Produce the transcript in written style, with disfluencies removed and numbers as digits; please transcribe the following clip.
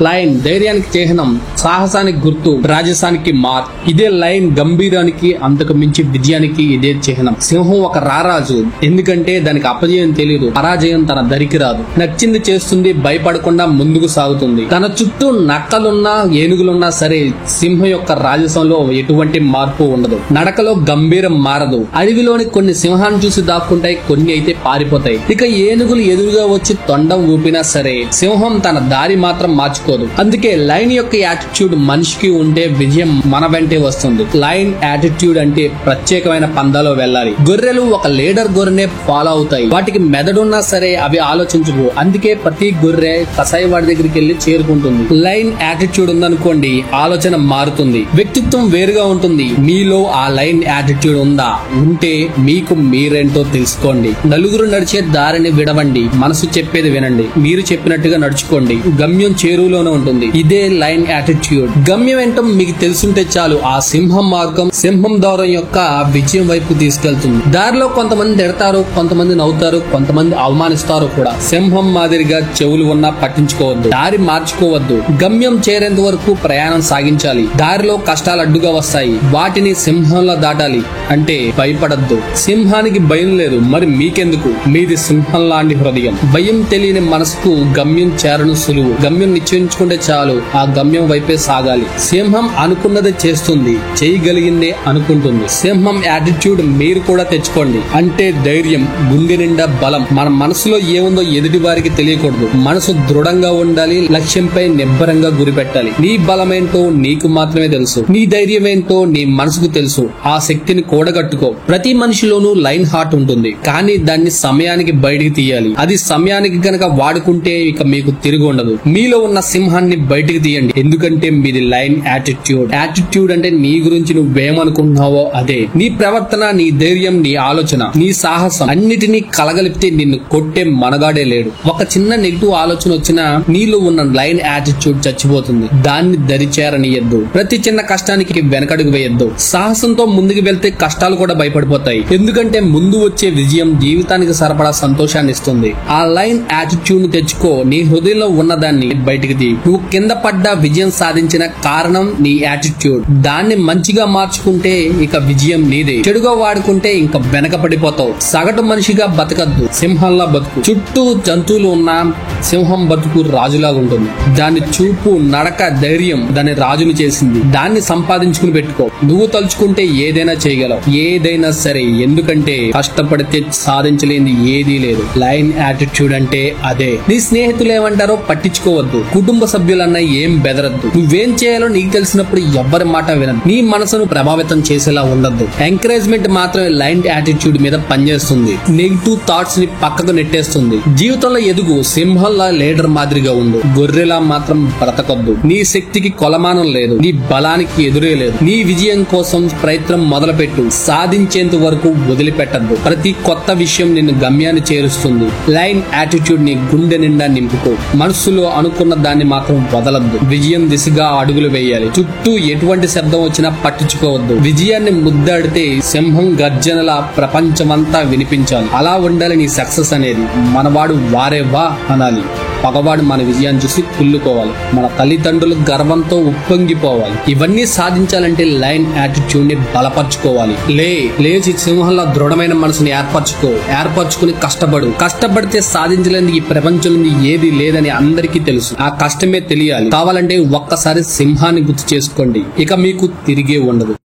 Lion ధైర్యానికి చిహ్నం, సాహసానికి గుర్తు, రాజసానికి మార్క్. ఇదే లయన్ గంభీరానికి, అంతకు మించి విజయానికి ఇదే చిహ్నం. సింహం ఒక రారాజు, ఎందుకంటే దానికి అపజయం తెలియదు, పరాజయం తన దరికి రాదు. నచ్చింది చేస్తుంది, భయపడకుండా ముందుకు సాగుతుంది. తన చుట్టూ నక్కలున్నా ఏనుగులున్నా సరే సింహం యొక్క రాజసంలో ఎటువంటి మార్పు ఉండదు. నడకలో గంభీరం మారదు. అడవిలోని కొన్ని సింహాన్ని చూసి దాక్కుంటాయి, కొన్ని అయితే పారిపోతాయి. ఇక ఏనుగులు ఎదురుగా వచ్చి తొండం ఊపినా సరే సింహం తన దారి మాత్రం మార్చుకోదు. అందుకే లయన్ యొక్క యాటిట్యూడ్ మనిషికి ఉంటే విజయం మన వెంటే వస్తుంది. లయన్ యాటిట్యూడ్ అంటే ప్రత్యేకమైన పందాలో వెళ్ళాలి. గొర్రెలు ఒక లీడర్ గొర్రెనే ఫాలో అవుతాయి. వాటికి మెదడున్నా సరే అవి ఆలోచించవు. అందుకే ప్రతి గొర్రె కసాయి వాడి దగ్గరికి వెళ్లి చేరుకుంటుంది. లయన్ యాటిట్యూడ్ ఉందనుకోండి, ఆలోచన మారుతుంది, వ్యక్తిత్వం వేరుగా ఉంటుంది. మీలో ఆ లయన్ యాటిట్యూడ్ ఉందా? ఉంటే మీకు మీరేంటో తెలుసుకోండి. నలుగురు నడిచే దారిని విడవండి, మనసు చెప్పేది వినండి, మీరు చెప్పినట్టుగా నడుచుకోండి. గమ్యం చేరువులోనే ఉంటుంది. ఇదే లయన్ యాటిట్యూడ్. గమ్యం ఏంటో మీకు తెలుసుంటే చాలు, ఆ సింహం మార్గం, సింహం దౌరం యొక్క విజయం వైపు తీసుకెళ్తుంది. దారిలో కొంతమంది తిడతారు, కొంతమంది నవ్వుతారు, కొంతమంది అవమానిస్తారు కూడా. సింహం మాదిరిగా చెవులు ఉన్నా పట్టించుకోవద్దు, దారి మార్చుకోవద్దు. గమ్యం చేరేంత వరకు ప్రయాణం సాగించాలి. దారిలో కష్టాలు అడ్డుగా వస్తాయి, వాటిని సింహంలా దాటాలి. అంటే భయపడద్దు. సింహానికి భయం లేదు, మరి మీకెందుకు? మీది సింహం లాంటి హృదయం. భయం తెలియని మనసుకు గమ్యం చేరను సులువు. గమ్యం నిశ్చయించుకుంటే చాలు, ఆ గమ్యం వైపే సాగాలి. సింహం అనుకున్నదే చేస్తుంది, చేయగలిగిందే అనుకుంటుంది. సింహం యాటిట్యూడ్ మీరు కూడా తెచ్చుకోండి. అంటే ధైర్యం, గుండె నిండా బలం. మన మనసులో ఏముందో ఎదుటి వారికి తెలియకూడదు. మనసు దృఢంగా ఉండాలి, లక్ష్యంపై నిబ్బరంగా గురిపెట్టాలి. నీ బలమేంటో నీకు మాత్రమే తెలుసు, నీ ధైర్యం ఏంటో నీ మనసుకు తెలుసు. ఆ శక్తిని కూడగట్టుకో. ప్రతి మనిషిలోనూ లైన్ హార్ట్ ఉంటుంది, కానీ దాన్ని సమయానికి బయటికి తీయాలి. అది సమయానికి గనక వాడుకుంటే ఇక మీకు తిరిగి ఉండదు. మీలో ఉన్న సింహాన్ని బయటికి తీయండి, ఎందుకంటే మీది లయన్ యాటిట్యూడ్. యాటిట్యూడ్ అంటే నీ గురించి నువ్వేమనుకుంటున్నావో అదే. నీ ప్రవర్తన, నీ ధైర్యం, నీ ఆలోచన, నీ సాహసం అన్నిటినీ కలగలిపితే నిన్ను కొట్టే మనగాడే లేడు. ఒక చిన్న నెగిటివ్ ఆలోచన వచ్చినా నీలో ఉన్న లయన్ యాటిట్యూడ్ చచ్చిపోతుంది. దాన్ని దరిచేరనియద్దు. ప్రతి చిన్న కష్టానికి వెనకడుగు వేయద్దు. సాహసంతో ముందుకు వెళ్తే కష్టాలు కూడా భయపడిపోతాయి, ఎందుకంటే ముందు వచ్చే విజయం జీవితానికి సరిపడా సంతోషాన్ని ఇస్తుంది. ఆ లయన్ యాటిట్యూడ్ ని తెచ్చుకో. నీ హృదయంలో ఉన్నదాన్ని బయటికి తీ. నువ్వు కింద పడ్డా విజయం సాధించిన కారణం నీ యాటిట్యూడ్. దాన్ని మంచిగా మార్చుకుంటే ఇక విజయం నీదే. చెడుగా వాడుకుంటే ఇంకా వెనక పడిపోతావు. సగటు మనిషిగా బతకద్దు, సింహంలా బతుకు. చుట్టూ జంతువులు ఉన్నా సింహం బతుకు రాజులాగా ఉంటుంది. దాని చూపు, నడక, ధైర్యం దాన్ని రాజుని చేసింది. దాన్ని సంపాదించుకుని పెట్టుకో. నువ్వు తలుచుకుంటే ఏదైనా చేయగలవు, ఏదైనా సరే. ఎందుకంటే కష్టపడితే సాధించలేని ఏదీ లేదు. లయన్ యాటిట్యూడ్ అంటే అదే. నీ స్నేహితులు ఏమంటారో పట్టించుకోవద్దు. కుటుంబ సభ్యులన్నా ఏం బెదరద్దు. నువ్వేం చేయాలో నీకు తెలిసినప్పుడు ఎవ్వరి మాట వినదు. నీ మనసును ప్రభావితం చేసేలా ఉండద్దు. ఎంకరేజ్మెంట్ మాత్రమే లయన్ యాటిట్యూడ్ మీద పనిచేస్తుంది. నెగిటివ్ థాట్స్ ని పక్కకు నెట్టేస్తుంది. జీవితంలో ఎదుగు. సింహంలా లీడర్ మాదిరిగా ఉండు, గొర్రెలా మాత్రం బ్రతకొద్దు. నీ శక్తికి కొలమానం లేదు, నీ బలానికి ఎదురే లేదు. నీ విజయం కోసం ప్రయత్నం మొదలుపెట్టు, సాధించేంత వరకు వదిలిపెట్టద్దు. ప్రతి కొత్త విషయం నిన్ను గమ్యాన్ని చేరుస్తుంది. లయన్ యాటిట్యూడ్ ని గుండె నిండా నింపుకో. మనసులో అనుకున్న దాన్ని మాత్రం వదలద్దు. విజయం దిశగా అడుగులు వేయాలి. చుట్టూ ఎటువంటి శబ్దం వచ్చినా పట్టించుకోవద్దు. విజయాన్ని ముద్దాడితే సింహం గర్జనలా ప్రపంచమంతా వినిపించాలి. అలా ఉండాలి నీ సక్సెస్ అనేది. మనవాడు వారే వా అనాలి. పగవాడు మన విజయాన్ని చూసి కుళ్ళుకోవాలి. మన తల్లిదండ్రులు గర్వంతో ఉప్పొంగిపోవాలి. ఇవన్నీ సాధించాలంటే లయన్ యాటిట్యూడ్ ని బలపరచుకోవాలి. లేచి సింహంలో దృఢమైన మనసుని ఏర్పరచుకుని కష్టపడు. కష్టపడితే సాధించలేని ఈ ప్రపంచంలో ఏది లేదని అందరికీ తెలుసు. ఆ కష్టమే తెలియాలి. కావాలంటే ఒక్కసారి సింహాన్ని గుర్తు చేసుకోండి, ఇక మీకు తిరిగే ఉండదు.